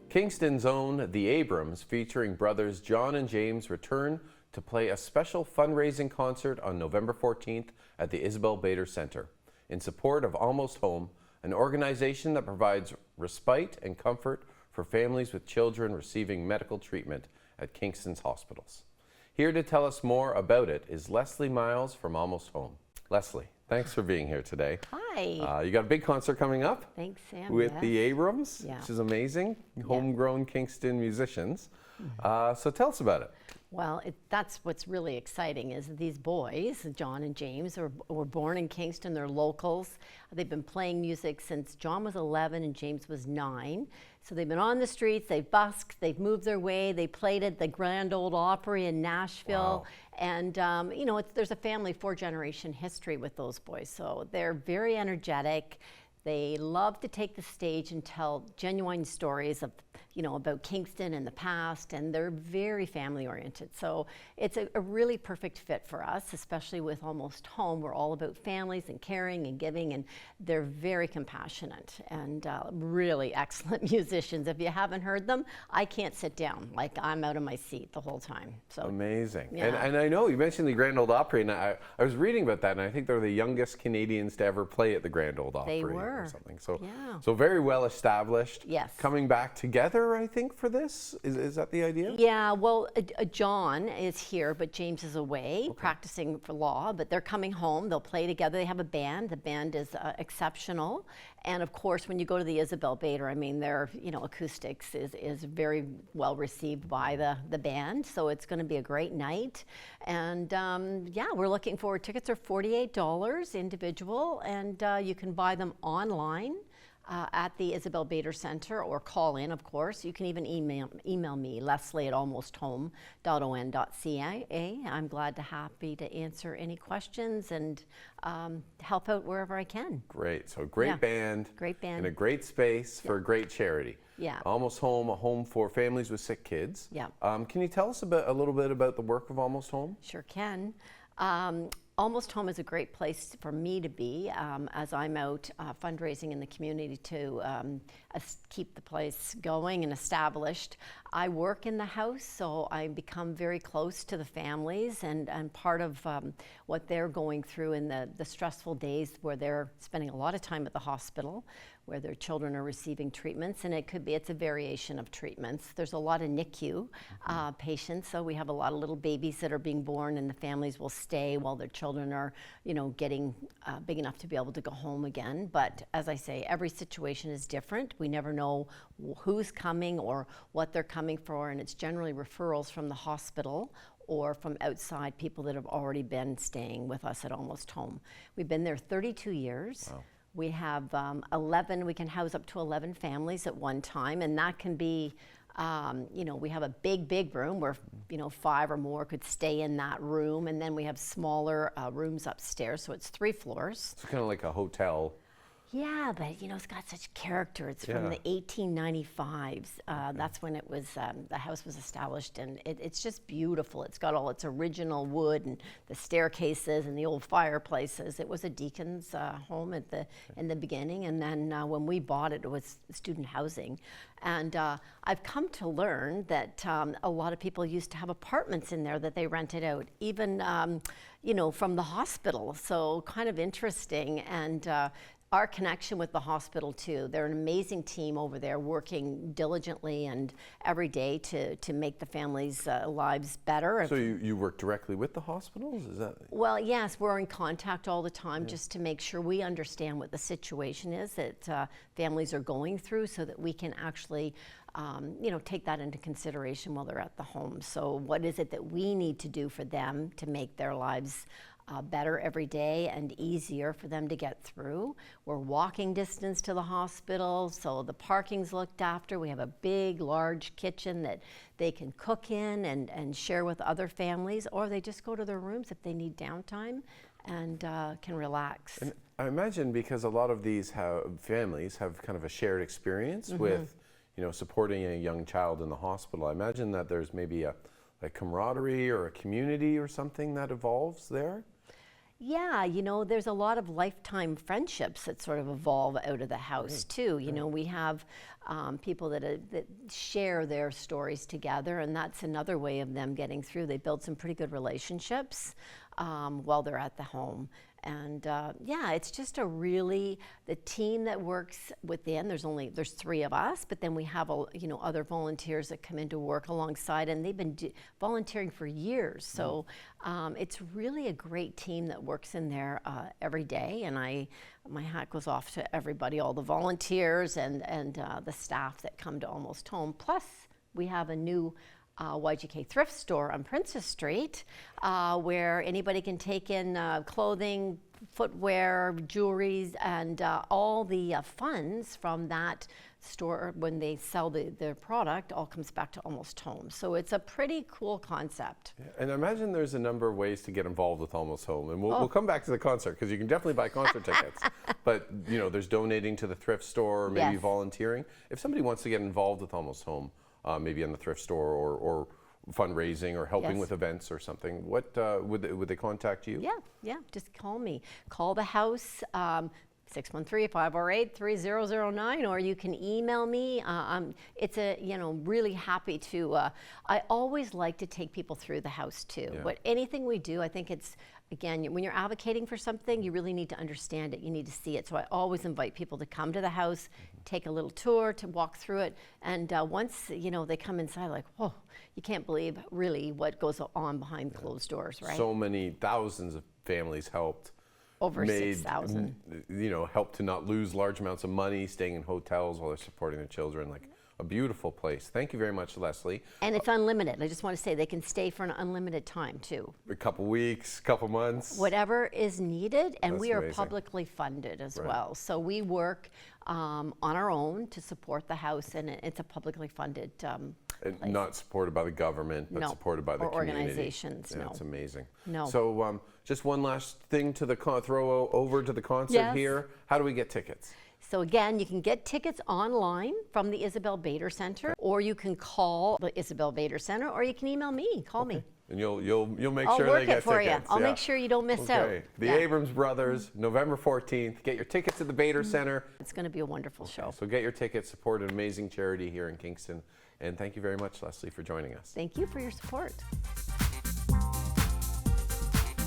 Kingston's own The Abrams, featuring brothers John and James, return to play a special fundraising concert on November 14th at the Isabel Bader Center in support of Almost Home, an organization that provides respite and comfort for families with children receiving medical treatment at Kingston's hospitals. Here to tell us more about it is Leslie Miles from Almost Home. Leslie, thanks for being here today. Hi. You got a big concert coming up. Thanks, Sam. With the Abrams, Yeah. which is amazing. Homegrown Kingston musicians. So tell us about it. Well, that's what's really exciting is these boys, John and James, were born in Kingston. They're locals. They've been playing music since John was 11 and James was 9. So they've been on the streets, they've busked, they've moved their way. They played at the Grand Ole Opry in Nashville. Wow. And, there's a family 4-generation history with those boys. So they're very energetic. They love to take the stage and tell genuine stories of, about Kingston and the past, and they're very family oriented. So it's a really perfect fit for us, especially with Almost Home. We're all about families and caring and giving, and they're very compassionate and really excellent musicians. If you haven't heard them, I can't sit down. Like, I'm out of my seat the whole time. So amazing. Yeah. And I know you mentioned the Grand Ole Opry, and I was reading about that, and I think they're the youngest Canadians to ever play at the Grand Ole Opry. They were. Or something. So, yeah. So very well established. Yes. Coming back together, I think, for this? Is that the idea? Yeah, well, John is here, but James is away practicing for law, but they're coming home. They'll play together. They have a band. The band is exceptional. And of course, when you go to the Isabel Bader, their acoustics is very well received by the band. So it's going to be a great night. And we're looking forward. Tickets are $48 individual, and you can buy them online at the Isabel Bader Center, or call in, of course. You can even email me, leslie@almosthome.on.ca. I'm happy to answer any questions and help out wherever I can. Great. So great band. Great band. In a great space for a great charity. Yeah. Almost Home, a home for families with sick kids. Yeah. Can you tell us a little bit about the work of Almost Home? Sure can. Almost Home is a great place for me to be as I'm out fundraising in the community to keep the place going and established. I work in the house, so I become very close to the families and part of what they're going through in the stressful days where they're spending a lot of time at the hospital, where their children are receiving treatments, and it's a variation of treatments. There's a lot of NICU patients, so we have a lot of little babies that are being born, and the families will stay while their children are, getting big enough to be able to go home again. But as I say, every situation is different. We never know who's coming or what they're coming for, and it's generally referrals from the hospital or from outside, people that have already been staying with us at Almost Home. We've been there 32 years. Wow. We have 11, we can house up to 11 families at one time, and that can be, we have a big room where, 5 or more could stay in that room, and then we have smaller rooms upstairs, so it's 3 floors. It's kind of like a hotel. Yeah, but it's got such character. It's from the 1895s. That's when the house was established, and it's just beautiful. It's got all its original wood and the staircases and the old fireplaces. It was a deacon's home in the beginning, and then when we bought it, it was student housing. And I've come to learn that a lot of people used to have apartments in there that they rented out, even from the hospital. So kind of interesting. And our connection with the hospital too. They're an amazing team over there, working diligently and every day to make the families' lives better. So you work directly with the hospitals? Is that? Well, yes, we're in contact all the time just to make sure we understand what the situation is that families are going through, so that we can actually take that into consideration while they're at the home. So what is it that we need to do for them to make their lives better every day and easier for them to get through? We're walking distance to the hospital, so the parking's looked after. We have a big, large kitchen that they can cook in and share with other families, or they just go to their rooms if they need downtime and can relax. And I imagine because a lot of these families have kind of a shared experience with, supporting a young child in the hospital. I imagine that there's maybe a camaraderie or a community or something that evolves there. Yeah, there's a lot of lifetime friendships that sort of evolve out of the house too. We have people that share their stories together, and that's another way of them getting through. They build some pretty good relationships while they're at the home. And yeah, it's just the team that works within. There's 3 of us, but then we have other volunteers that come in to work alongside, and they've been volunteering for years. So it's really a great team that works in there every day. And my hat goes off to everybody, all the volunteers and the staff that come to Almost Home. Plus, we have a new YGK thrift store on Princess Street, where anybody can take in clothing, footwear, jewelry, and all the funds from that store when they sell their product all comes back to Almost Home. So it's a pretty cool concept. Yeah, and I imagine there's a number of ways to get involved with Almost Home, and we'll come back to the concert because you can definitely buy concert tickets. But there's donating to the thrift store, or maybe volunteering. If somebody wants to get involved with Almost Home, maybe in the thrift store or fundraising or helping with events or something, what would they contact you? Yeah, just call me. Call the house, 613-508-3009, or you can email me. It's really happy to, I always like to take people through the house too. Yeah. Anything we do, I think it's, again, when you're advocating for something, you really need to understand it, you need to see it. So I always invite people to come to the house, take a little tour, to walk through it, and once they come inside, like, whoa, you can't believe really what goes on behind closed doors, right? So many thousands of families helped. Over 6,000. Helped to not lose large amounts of money, staying in hotels while they're supporting their children. Like, a beautiful place. Thank you very much, Leslie. And it's unlimited. I just want to say they can stay for an unlimited time too. A couple weeks, couple months. Whatever is needed, and That's we are amazing. Publicly funded as well. So we work on our own to support the house, and it's a publicly funded And place. not supported by the government, but supported by the or community. organizations. Yeah, No, it's amazing. No. So just one last thing to throw over to the concert here. How do we get tickets? So again, you can get tickets online from the Isabel Bader Center, or you can call the Isabel Bader Center, or you can email me. Call me. And you'll make I'll sure work they get it for tickets. you. I'll make sure you don't miss out. The Abrams brothers, November 14th. Get your tickets at the Bader Center. It's going to be a wonderful show. So get your tickets, support an amazing charity here in Kingston. And thank you very much, Leslie, for joining us. Thank you for your support.